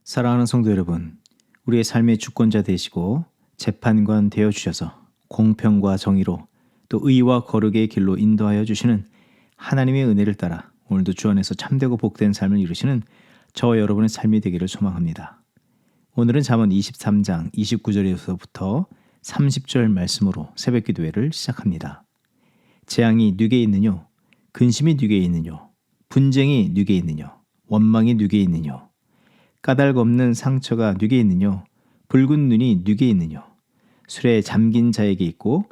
사랑하는 성도 여러분, 우리의 삶의 주권자 되시고 재판관 되어 주셔서 공평과 정의로 또 의와 거룩의 길로 인도하여 주시는 하나님의 은혜를 따라 오늘도 주 안에서 참되고 복된 삶을 이루시는 저와 여러분의 삶이 되기를 소망합니다. 오늘은 잠언 23장 29절에서부터 30절 말씀으로 새벽 기도회를 시작합니다. 재앙이 누게 있느뇨? 근심이 누게 있느뇨? 분쟁이 누게 있느뇨? 원망이 누게 있느뇨? 까닭 없는 상처가 누게 있느뇨? 붉은 눈이 누게 있느뇨? 술에 잠긴 자에게 있고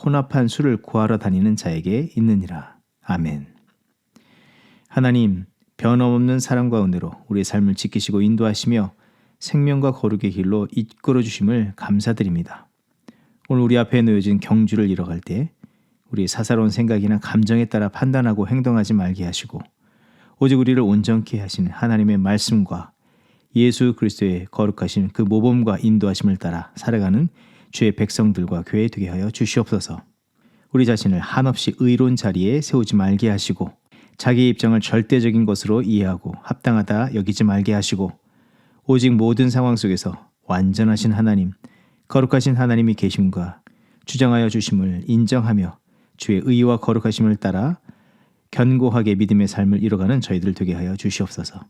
혼합한 술을 구하러 다니는 자에게 있느니라. 아멘. 하나님, 변함없는 사랑과 은혜로 우리의 삶을 지키시고 인도하시며 생명과 거룩의 길로 이끌어 주심을 감사드립니다. 오늘 우리 앞에 놓여진 경주를 이뤄갈 때 우리의 사사로운 생각이나 감정에 따라 판단하고 행동하지 말게 하시고 오직 우리를 온전케 하시는 하나님의 말씀과 예수 그리스도의 거룩하신 그 모범과 인도하심을 따라 살아가는 주의 백성들과 교회 되게 하여 주시옵소서. 우리 자신을 한없이 의로운 자리에 세우지 말게 하시고 자기의 입장을 절대적인 것으로 이해하고 합당하다 여기지 말게 하시고 오직 모든 상황 속에서 완전하신 하나님, 거룩하신 하나님이 계심과 주장하여 주심을 인정하며 주의 의와 거룩하심을 따라 견고하게 믿음의 삶을 이뤄가는 저희들 되게 하여 주시옵소서.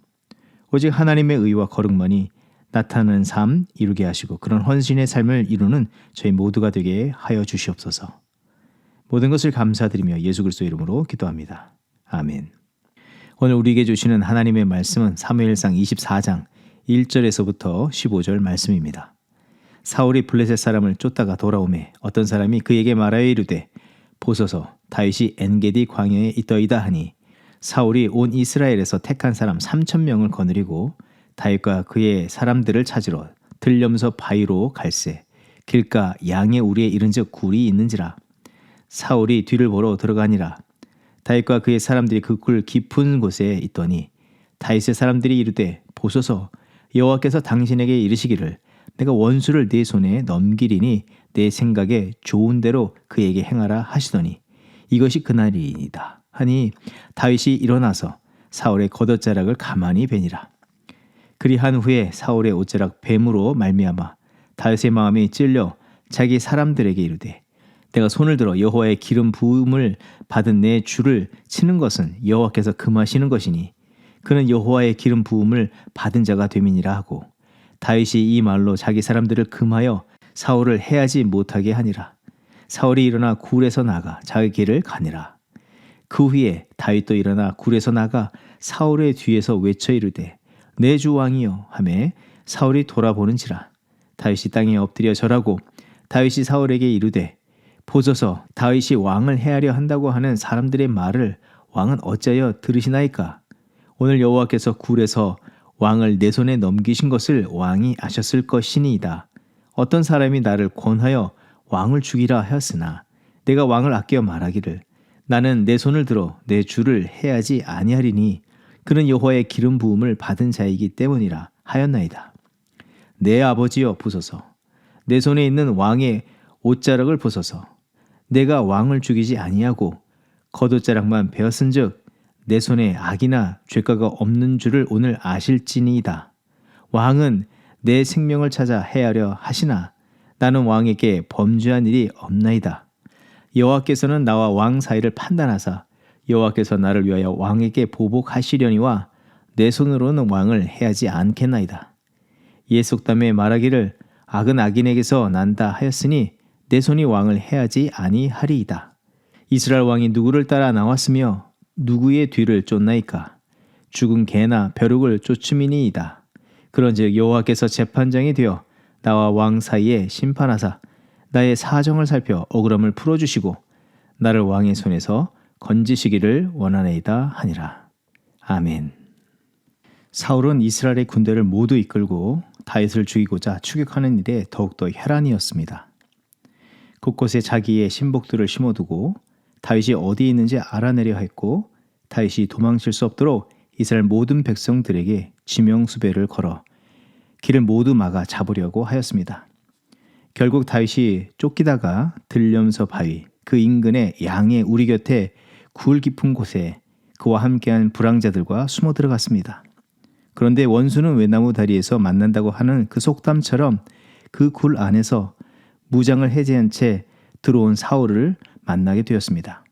오직 하나님의 의와 거룩만이 나타나는 삶 이루게 하시고 그런 헌신의 삶을 이루는 저희 모두가 되게 하여 주시옵소서. 모든 것을 감사드리며 예수 그리스도 이름으로 기도합니다. 아멘. 오늘 우리에게 주시는 하나님의 말씀은 사무엘상 24장 1절에서부터 15절 말씀입니다. 사울이 블레셋 사람을 쫓다가 돌아오매 어떤 사람이 그에게 말하여 이르되 보소서 다윗이 엔게디 광야에 있더이다 하니 사울이 온 이스라엘에서 택한 사람 3,000명을 거느리고 다윗과 그의 사람들을 찾으러 들려면서 바위로 갈새 길가 양의 우리에 이른즉 굴이 있는지라. 사울이 뒤를 보러 들어가니라. 다윗과 그의 사람들이 그 굴 깊은 곳에 있더니 다윗의 사람들이 이르되 보소서 여호와께서 당신에게 이르시기를 내가 원수를 네 손에 넘기리니 내 생각에 좋은 대로 그에게 행하라 하시더니 이것이 그날이니이다 하니 다윗이 일어나서 사울의 겉옷자락을 가만히 베니라. 그리한 후에 사울의 옷자락 뱀으로 말미암아 다윗의 마음이 찔려 자기 사람들에게 이르되 내가 손을 들어 여호와의 기름 부음을 받은 내 주를 치는 것은 여호와께서 금하시는 것이니 그는 여호와의 기름 부음을 받은 자가 됨이니라 하고 다윗이 이 말로 자기 사람들을 금하여 사울을 해하지 못하게 하니라. 사울이 일어나 굴에서 나가 자기 길을 가니라. 그 후에 다윗도 일어나 굴에서 나가 사울의 뒤에서 외쳐 이르되 내 주 왕이여 하매 사울이 돌아보는지라. 다윗이 땅에 엎드려 절하고 다윗이 사울에게 이르되 보소서 다윗이 왕을 해하려 한다고 하는 사람들의 말을 왕은 어찌하여 들으시나이까? 오늘 여호와께서 굴에서 왕을 내 손에 넘기신 것을 왕이 아셨을 것이니이다. 어떤 사람이 나를 권하여 왕을 죽이라 하였으나 내가 왕을 아껴 말하기를 나는 내 손을 들어 내 주를 해하지 아니하리니 그는 여호와의 기름 부음을 받은 자이기 때문이라 하였나이다. 내 아버지여 보소서 내 손에 있는 왕의 옷자락을 보소서 내가 왕을 죽이지 아니하고 겉옷자락만 베었은즉 내 손에 악이나 죄가가 없는 줄을 오늘 아실지니이다. 왕은 내 생명을 찾아 해하려 하시나 나는 왕에게 범죄한 일이 없나이다. 여호와께서는 나와 왕 사이를 판단하사 여호와께서 나를 위하여 왕에게 보복하시려니와 내 손으로는 왕을 해하지 않겠나이다. 옛 속담에 말하기를 악은 악인에게서 난다 하였으니 내 손이 왕을 해하지 아니하리이다. 이스라엘 왕이 누구를 따라 나왔으며 누구의 뒤를 쫓나이까? 죽은 개나 벼룩을 쫓음이니이다. 그런즉 여호와께서 재판장이 되어 나와 왕 사이에 심판하사 나의 사정을 살펴 억울함을 풀어주시고 나를 왕의 손에서 건지시기를 원하나이다 하니라. 아멘. 사울은 이스라엘의 군대를 모두 이끌고 다윗을 죽이고자 추격하는 일에 더욱더 혈안이었습니다. 곳곳에 자기의 신복들을 심어두고 다윗이 어디 있는지 알아내려 했고 다윗이 도망칠 수 없도록 이스라엘 모든 백성들에게 지명수배를 걸어 길을 모두 막아 잡으려고 하였습니다. 결국 다윗이 쫓기다가 들려면서 바위 그 인근의 양의 우리 곁에 굴 깊은 곳에 그와 함께한 불황자들과 숨어 들어갔습니다. 그런데 원수는 외나무 다리에서 만난다고 하는 그 속담처럼 그 굴 안에서 무장을 해제한 채 들어온 사울을 만나게 되었습니다.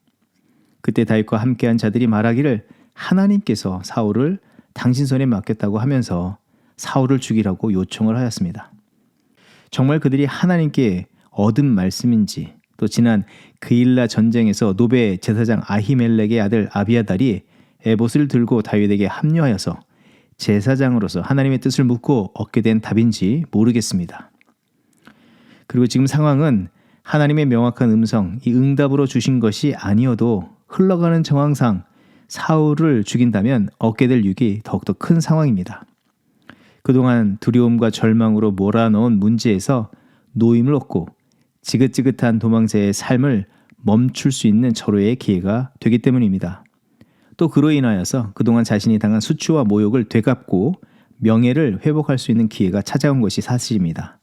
그때 다윗과 함께한 자들이 말하기를 하나님께서 사울을 당신 손에 맡겼다고 하면서 사울을 죽이라고 요청을 하였습니다. 정말 그들이 하나님께 얻은 말씀인지, 또 지난 그일라 전쟁에서 노베 제사장 아히멜렉의 아들 아비아달이 에봇을 들고 다윗에게 합류하여서 제사장으로서 하나님의 뜻을 묻고 얻게 된 답인지 모르겠습니다. 그리고 지금 상황은 하나님의 명확한 음성, 이 응답으로 주신 것이 아니어도 흘러가는 정황상 사울을 죽인다면 얻게 될 유익이 더욱더 큰 상황입니다. 그동안 두려움과 절망으로 몰아넣은 문제에서 노임을 얻고 지긋지긋한 도망자의 삶을 멈출 수 있는 절호의 기회가 되기 때문입니다. 또 그로 인하여서 그동안 자신이 당한 수치와 모욕을 되갚고 명예를 회복할 수 있는 기회가 찾아온 것이 사실입니다.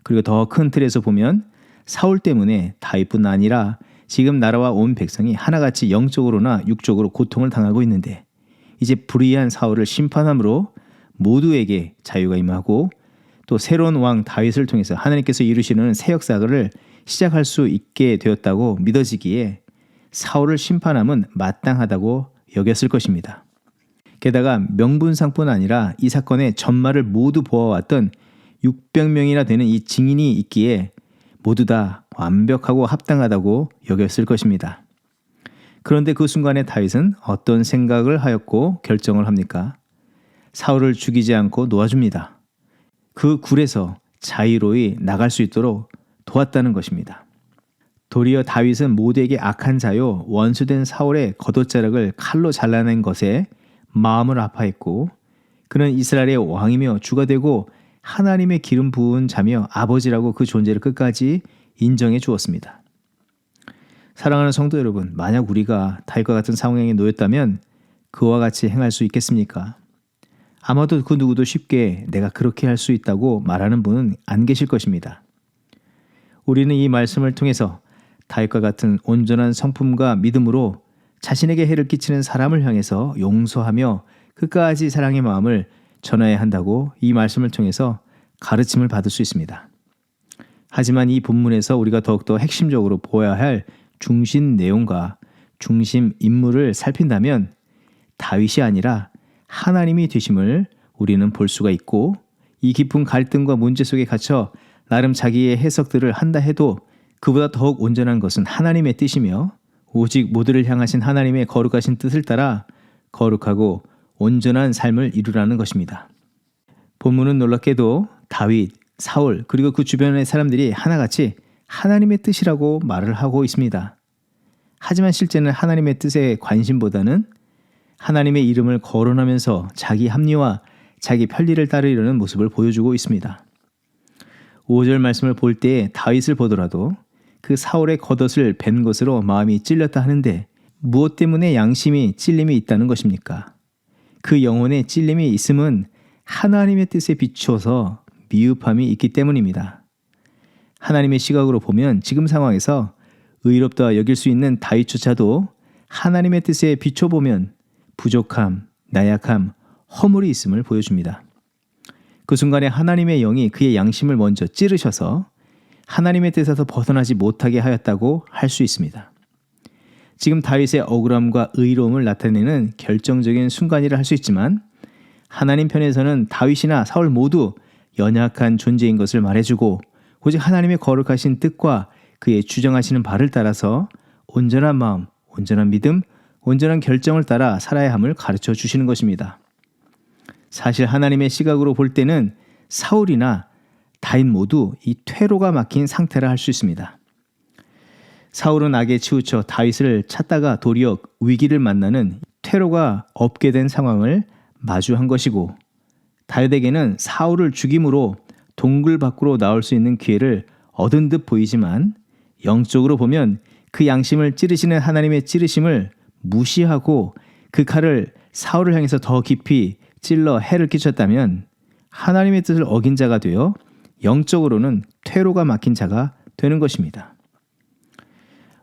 그리고 더 큰 틀에서 보면 사울 때문에 다윗뿐 아니라 지금 나라와 온 백성이 하나같이 영적으로나 육적으로 고통을 당하고 있는데 이제 불의한 사울을 심판함으로 모두에게 자유가 임하고 또 새로운 왕 다윗을 통해서 하나님께서 이루시는 새 역사를 시작할 수 있게 되었다고 믿어지기에 사울을 심판함은 마땅하다고 여겼을 것입니다. 게다가 명분상뿐 아니라 이 사건의 전말을 모두 보아왔던 600명이나 되는 이 증인이 있기에 모두 다 완벽하고 합당하다고 여겼을 것입니다. 그런데 그 순간에 다윗은 어떤 생각을 하였고 결정을 합니까? 사울을 죽이지 않고 놓아줍니다. 그 굴에서 자유로이 나갈 수 있도록 도왔다는 것입니다. 도리어 다윗은 모두에게 악한 자요 원수된 사울의 겉옷자락을 칼로 잘라낸 것에 마음을 아파했고 그는 이스라엘의 왕이며 주가 되고 하나님의 기름 부은 자며 아버지라고 그 존재를 끝까지 인정해 주었습니다. 사랑하는 성도 여러분, 만약 우리가 다윗과 같은 상황에 놓였다면 그와 같이 행할 수 있겠습니까? 아마도 그 누구도 쉽게 내가 그렇게 할 수 있다고 말하는 분은 안 계실 것입니다. 우리는 이 말씀을 통해서 다윗과 같은 온전한 성품과 믿음으로 자신에게 해를 끼치는 사람을 향해서 용서하며 끝까지 사랑의 마음을 전해야 한다고 이 말씀을 통해서 가르침을 받을 수 있습니다. 하지만 이 본문에서 우리가 더욱더 핵심적으로 보아야 할 중심 내용과 중심 인물을 살핀다면 다윗이 아니라 하나님이 되심을 우리는 볼 수가 있고 이 깊은 갈등과 문제 속에 갇혀 나름 자기의 해석들을 한다 해도 그보다 더욱 온전한 것은 하나님의 뜻이며 오직 모두를 향하신 하나님의 거룩하신 뜻을 따라 거룩하고 온전한 삶을 이루라는 것입니다. 본문은 놀랍게도 다윗, 사울 그리고 그 주변의 사람들이 하나같이 하나님의 뜻이라고 말을 하고 있습니다. 하지만 실제는 하나님의 뜻에 관심보다는 하나님의 이름을 거론하면서 자기 합리와 자기 편리를 따르려는 모습을 보여주고 있습니다. 5절 말씀을 볼 때 다윗을 보더라도 그 사울의 겉옷을 벤 것으로 마음이 찔렸다 하는데 무엇 때문에 양심이 찔림이 있다는 것입니까? 그 영혼에 찔림이 있음은 하나님의 뜻에 비추어서 미흡함이 있기 때문입니다. 하나님의 시각으로 보면 지금 상황에서 의롭다 여길 수 있는 다윗조차도 하나님의 뜻에 비춰보면 부족함, 나약함, 허물이 있음을 보여줍니다. 그 순간에 하나님의 영이 그의 양심을 먼저 찌르셔서 하나님의 뜻에서 벗어나지 못하게 하였다고 할 수 있습니다. 지금 다윗의 억울함과 의로움을 나타내는 결정적인 순간이라 할 수 있지만 하나님 편에서는 다윗이나 사울 모두 연약한 존재인 것을 말해주고 오직 하나님의 거룩하신 뜻과 그의 주정하시는 바를 따라서 온전한 마음, 온전한 믿음, 온전한 결정을 따라 살아야 함을 가르쳐 주시는 것입니다. 사실 하나님의 시각으로 볼 때는 사울이나 다윗 모두 이 퇴로가 막힌 상태라 할 수 있습니다. 사울은 악에 치우쳐 다윗을 찾다가 도리어 위기를 만나는 퇴로가 없게 된 상황을 마주한 것이고 다윗에게는 사울을 죽임으로 동굴 밖으로 나올 수 있는 기회를 얻은 듯 보이지만 영적으로 보면 그 양심을 찌르시는 하나님의 찌르심을 무시하고 그 칼을 사울을 향해서 더 깊이 찔러 해를 끼쳤다면 하나님의 뜻을 어긴 자가 되어 영적으로는 퇴로가 막힌 자가 되는 것입니다.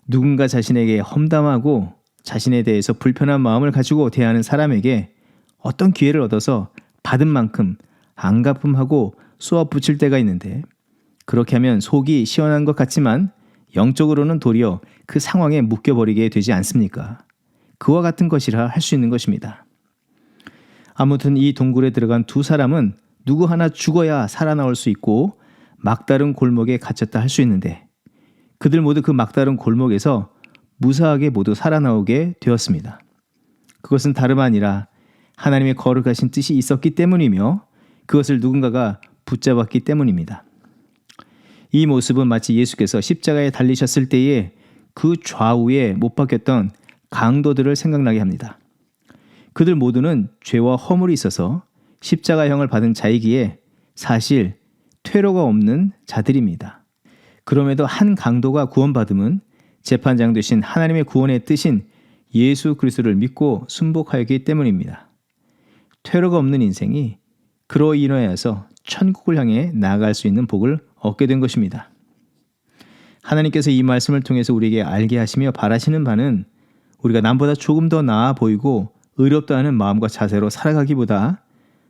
누군가 자신에게 험담하고 자신에 대해서 불편한 마음을 가지고 대하는 사람에게 어떤 기회를 얻어서 받은 만큼 안 갚음하고 쏘아 붙일 때가 있는데, 그렇게 하면 속이 시원한 것 같지만 영적으로는 도리어 그 상황에 묶여버리게 되지 않습니까? 그와 같은 것이라 할 수 있는 것입니다. 아무튼 이 동굴에 들어간 두 사람은 누구 하나 죽어야 살아나올 수 있고 막다른 골목에 갇혔다 할 수 있는데, 그들 모두 그 막다른 골목에서 무사하게 모두 살아나오게 되었습니다. 그것은 다름 아니라 하나님의 거룩하신 뜻이 있었기 때문이며 그것을 누군가가 붙잡았기 때문입니다. 이 모습은 마치 예수께서 십자가에 달리셨을 때에 그 좌우에 못 박혔던 강도들을 생각나게 합니다. 그들 모두는 죄와 허물이 있어서 십자가형을 받은 자이기에 사실 퇴로가 없는 자들입니다. 그럼에도 한 강도가 구원받음은 재판장 되신 하나님의 구원의 뜻인 예수 그리스도를 믿고 순복하였기 때문입니다. 퇴로가 없는 인생이 그로 인하여서 천국을 향해 나아갈 수 있는 복을 얻게 된 것입니다. 하나님께서 이 말씀을 통해서 우리에게 알게 하시며 바라시는 바는 우리가 남보다 조금 더 나아 보이고 의롭다 하는 마음과 자세로 살아가기보다,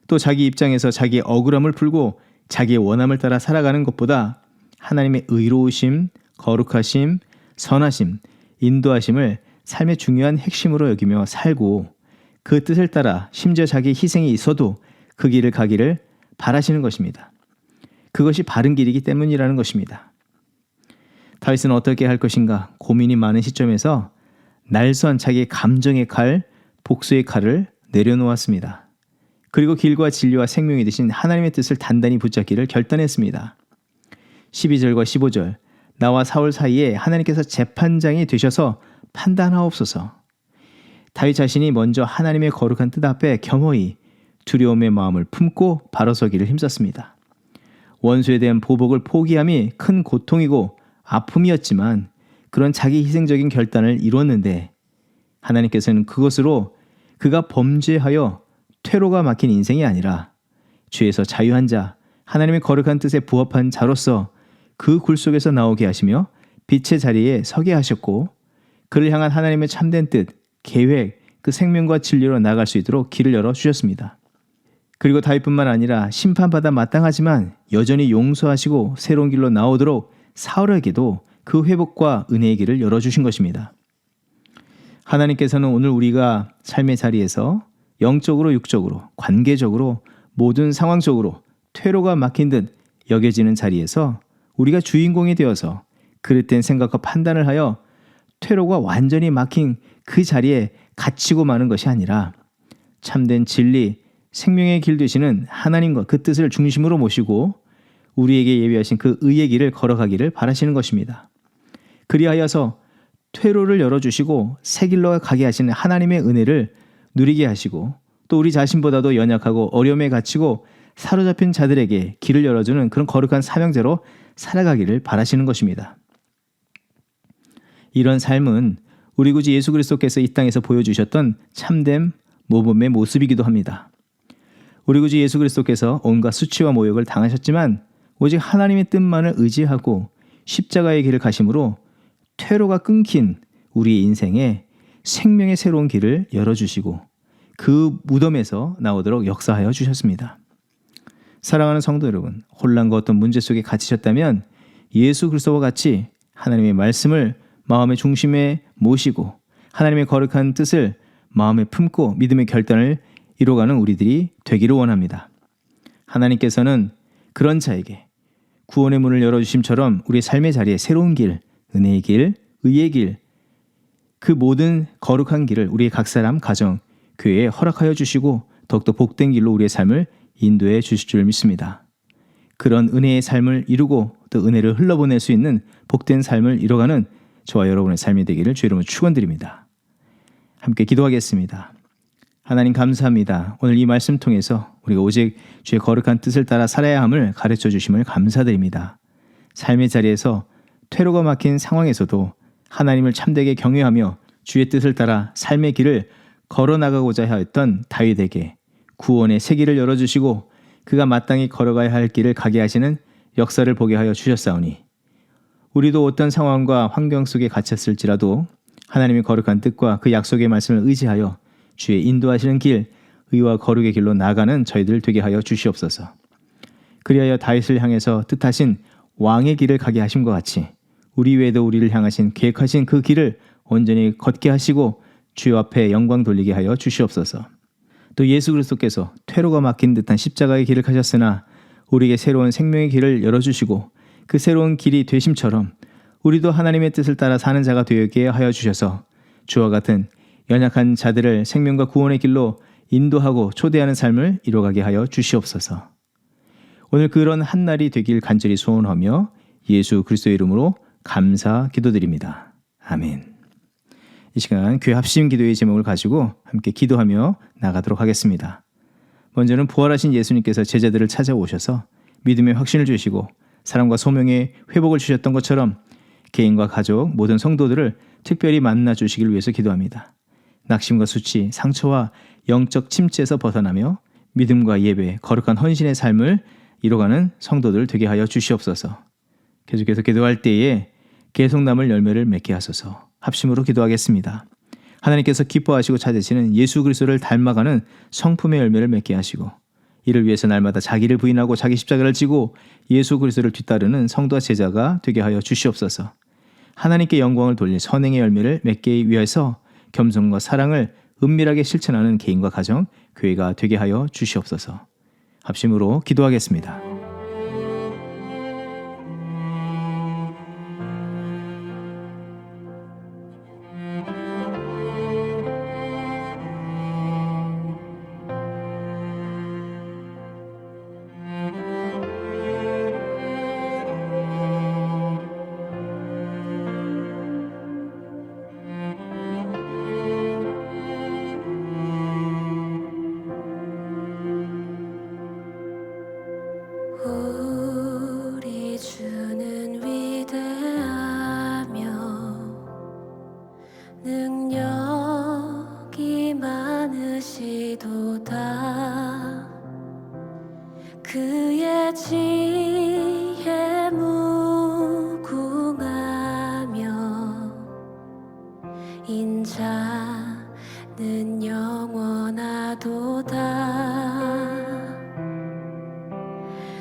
또 자기 입장에서 자기의 억울함을 풀고 자기의 원함을 따라 살아가는 것보다 하나님의 의로우심, 거룩하심, 선하심, 인도하심을 삶의 중요한 핵심으로 여기며 살고 그 뜻을 따라 심지어 자기 희생이 있어도 그 길을 가기를 바라시는 것입니다. 그것이 바른 길이기 때문이라는 것입니다. 다윗은 어떻게 할 것인가 고민이 많은 시점에서 날선 자기의 감정의 칼, 복수의 칼을 내려놓았습니다. 그리고 길과 진리와 생명이 되신 하나님의 뜻을 단단히 붙잡기를 결단했습니다. 12절과 15절, 나와 사울 사이에 하나님께서 재판장이 되셔서 판단하옵소서. 다윗 자신이 먼저 하나님의 거룩한 뜻 앞에 겸허히 두려움의 마음을 품고 바로 서기를 힘썼습니다. 원수에 대한 보복을 포기함이 큰 고통이고 아픔이었지만 그런 자기 희생적인 결단을 이루었는데, 하나님께서는 그것으로 그가 범죄하여 퇴로가 막힌 인생이 아니라 죄에서 자유한 자, 하나님의 거룩한 뜻에 부합한 자로서 그 굴 속에서 나오게 하시며 빛의 자리에 서게 하셨고, 그를 향한 하나님의 참된 뜻, 계획, 그 생명과 진리로 나아갈 수 있도록 길을 열어주셨습니다. 그리고 다윗뿐만 아니라 심판받아 마땅하지만 여전히 용서하시고 새로운 길로 나오도록 사울에게도 그 회복과 은혜의 길을 열어주신 것입니다. 하나님께서는 오늘 우리가 삶의 자리에서 영적으로, 육적으로, 관계적으로, 모든 상황적으로 퇴로가 막힌 듯 여겨지는 자리에서 우리가 주인공이 되어서 그릇된 생각과 판단을 하여 퇴로가 완전히 막힌 그 자리에 갇히고 마는 것이 아니라 참된 진리, 생명의 길 되시는 하나님과 그 뜻을 중심으로 모시고 우리에게 예비하신 그 의의 길을 걸어가기를 바라시는 것입니다. 그리하여서 퇴로를 열어주시고 새 길로 가게 하시는 하나님의 은혜를 누리게 하시고, 또 우리 자신보다도 연약하고 어려움에 갇히고 사로잡힌 자들에게 길을 열어주는 그런 거룩한 사명자로 살아가기를 바라시는 것입니다. 이런 삶은 우리 구주 예수 그리스도께서 이 땅에서 보여주셨던 참된 모범의 모습이기도 합니다. 우리 구주 예수 그리스도께서 온갖 수치와 모욕을 당하셨지만 오직 하나님의 뜻만을 의지하고 십자가의 길을 가심으로 퇴로가 끊긴 우리의 인생에 생명의 새로운 길을 열어주시고 그 무덤에서 나오도록 역사하여 주셨습니다. 사랑하는 성도 여러분, 혼란과 어떤 문제 속에 갇히셨다면 예수 그리스도와 같이 하나님의 말씀을 마음의 중심에 모시고 하나님의 거룩한 뜻을 마음에 품고 믿음의 결단을 이뤄가는 우리들이 되기를 원합니다. 하나님께서는 그런 자에게 구원의 문을 열어주심처럼 우리의 삶의 자리에 새로운 길, 은혜의 길, 의의 길, 그 모든 거룩한 길을 우리의 각 사람, 가정, 교회에 허락하여 주시고 더욱더 복된 길로 우리의 삶을 인도해 주실 줄 믿습니다. 그런 은혜의 삶을 이루고 또 은혜를 흘러보낼 수 있는 복된 삶을 이뤄가는 저와 여러분의 삶이 되기를 주의 이름으로 축원드립니다. 함께 기도하겠습니다. 하나님 감사합니다. 오늘 이 말씀 통해서 우리가 오직 주의 거룩한 뜻을 따라 살아야 함을 가르쳐 주심을 감사드립니다. 삶의 자리에서 퇴로가 막힌 상황에서도 하나님을 참되게 경외하며 주의 뜻을 따라 삶의 길을 걸어나가고자 하였던 다윗에게 구원의 새 길을 열어주시고 그가 마땅히 걸어가야 할 길을 가게 하시는 역사를 보게 하여 주셨사오니, 우리도 어떤 상황과 환경 속에 갇혔을지라도 하나님의 거룩한 뜻과 그 약속의 말씀을 의지하여 주의 인도하시는 길, 의와 거룩의 길로 나아가는 저희들 되게 하여 주시옵소서. 그리하여 다윗을 향해서 뜻하신 왕의 길을 가게 하심과 같이 우리 외에도 우리를 향하신 계획하신 그 길을 온전히 걷게 하시고 주여 앞에 영광 돌리게 하여 주시옵소서. 또 예수 그리스도께서 퇴로가 막힌 듯한 십자가의 길을 가셨으나 우리에게 새로운 생명의 길을 열어주시고 그 새로운 길이 되심처럼 우리도 하나님의 뜻을 따라 사는 자가 되게 하여 주셔서 주와 같은 연약한 자들을 생명과 구원의 길로 인도하고 초대하는 삶을 이루어가게 하여 주시옵소서. 오늘 그런 한 날이 되길 간절히 소원하며 예수 그리스도의 이름으로 감사 기도드립니다. 아멘. 이 시간 교회 합심 기도의 제목을 가지고 함께 기도하며 나가도록 하겠습니다. 먼저는 부활하신 예수님께서 제자들을 찾아오셔서 믿음의 확신을 주시고 사랑과 소명의 회복을 주셨던 것처럼 개인과 가족, 모든 성도들을 특별히 만나 주시길 위해서 기도합니다. 낙심과 수치, 상처와 영적 침체에서 벗어나며 믿음과 예배, 거룩한 헌신의 삶을 이뤄가는 성도들 되게 하여 주시옵소서. 계속해서 기도할 때에 계속 남을 열매를 맺게 하소서. 합심으로 기도하겠습니다. 하나님께서 기뻐하시고 찾으시는 예수 그리스도를 닮아가는 성품의 열매를 맺게 하시고 이를 위해서 날마다 자기를 부인하고 자기 십자가를 지고 예수 그리스도를 뒤따르는 성도와 제자가 되게 하여 주시옵소서. 하나님께 영광을 돌릴 선행의 열매를 맺기 위해서 겸손과 사랑을 은밀하게 실천하는 개인과 가정, 교회가 되게 하여 주시옵소서. 합심으로 기도하겠습니다. 우리 주는 위대하며 능력이 많으시도다. 그의 지혜 무궁하며 인자는 영원하도다.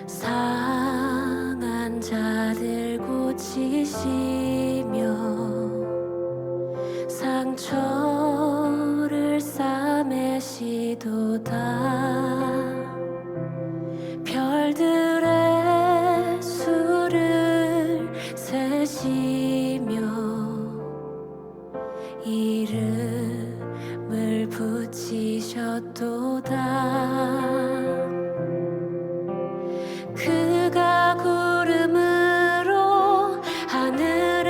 상한 자들 고치시며 상처를 싸매시도다. 별들의 수를 세시며 이름을 붙이셨도다. 그가 구름으로 하늘에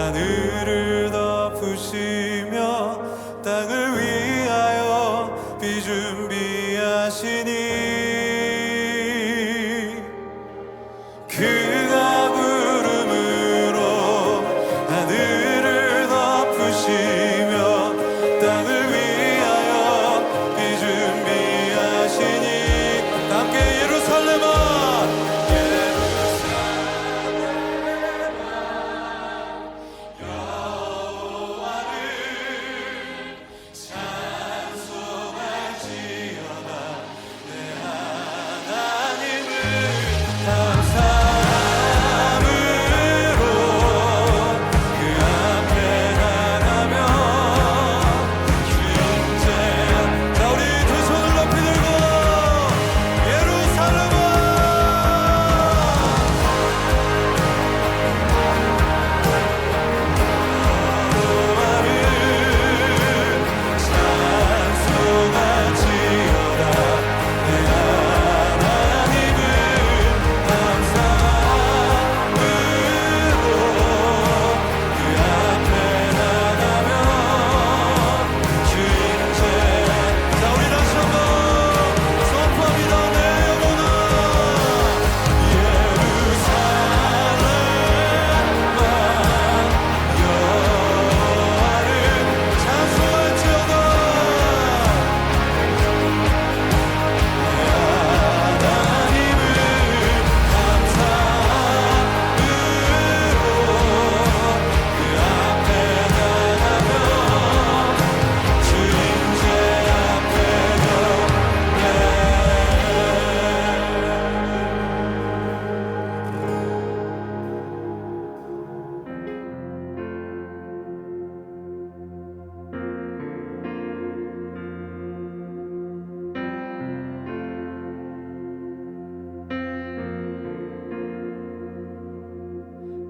하늘을 덮으시며 땅을 위하여 비 준비하시니 그가 부름으로 하늘을 덮으시며 땅을 위하여 비 준비하시니 함께 예루살렘아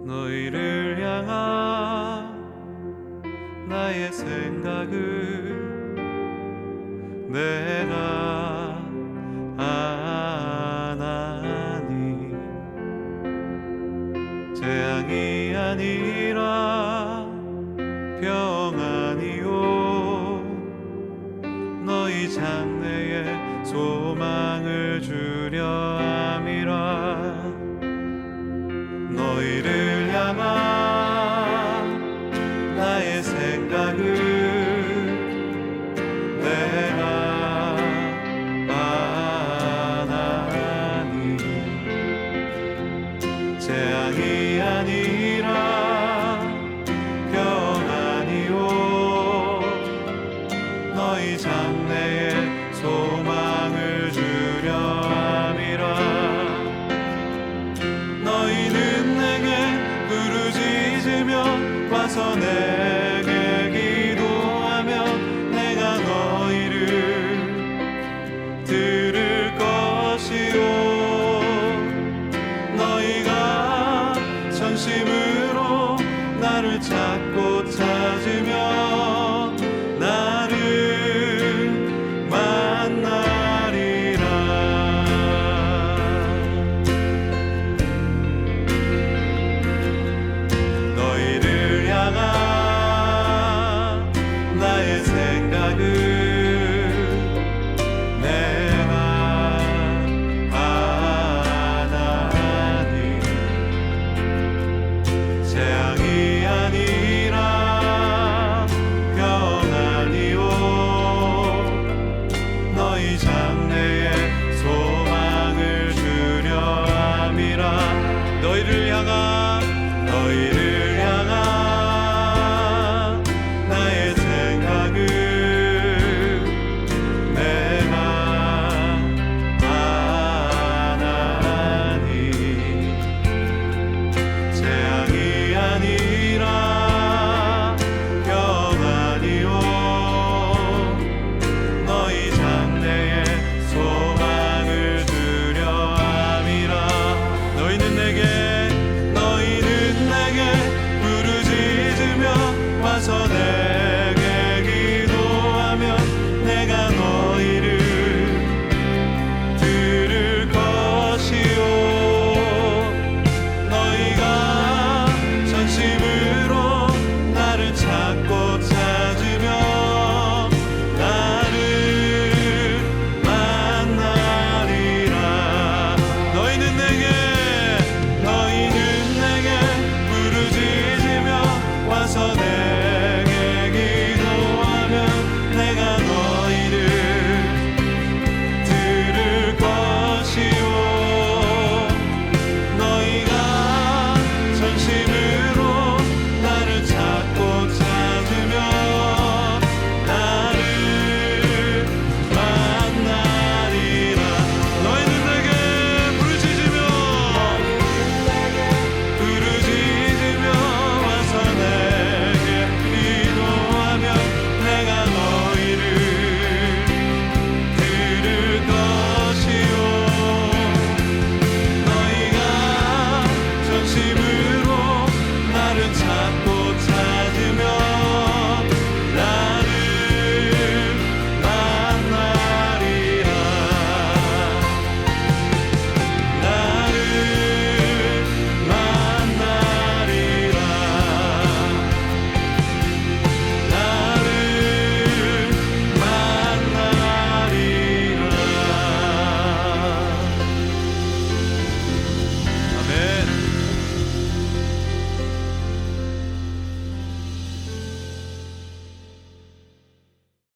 너희를 향한 나의 생각을 내가 아나니 재앙이 아니라 평안이요 너희 장래에 소망을 주려 함이라 너희를 향한 나의 생각을 내가 아나니 재앙이 아니라 평안이요 너희 장래에 소망을 주려 함이라 너희는 내게 부르짖으며 와서 내게 기도하면 내가 너희를 들을 것이요 너희가 전심으로 나를 찾고 찾으며 나를 만나리라 너희를 향한 나의 생각을 내가 아나니 재앙이 아니라 와서 내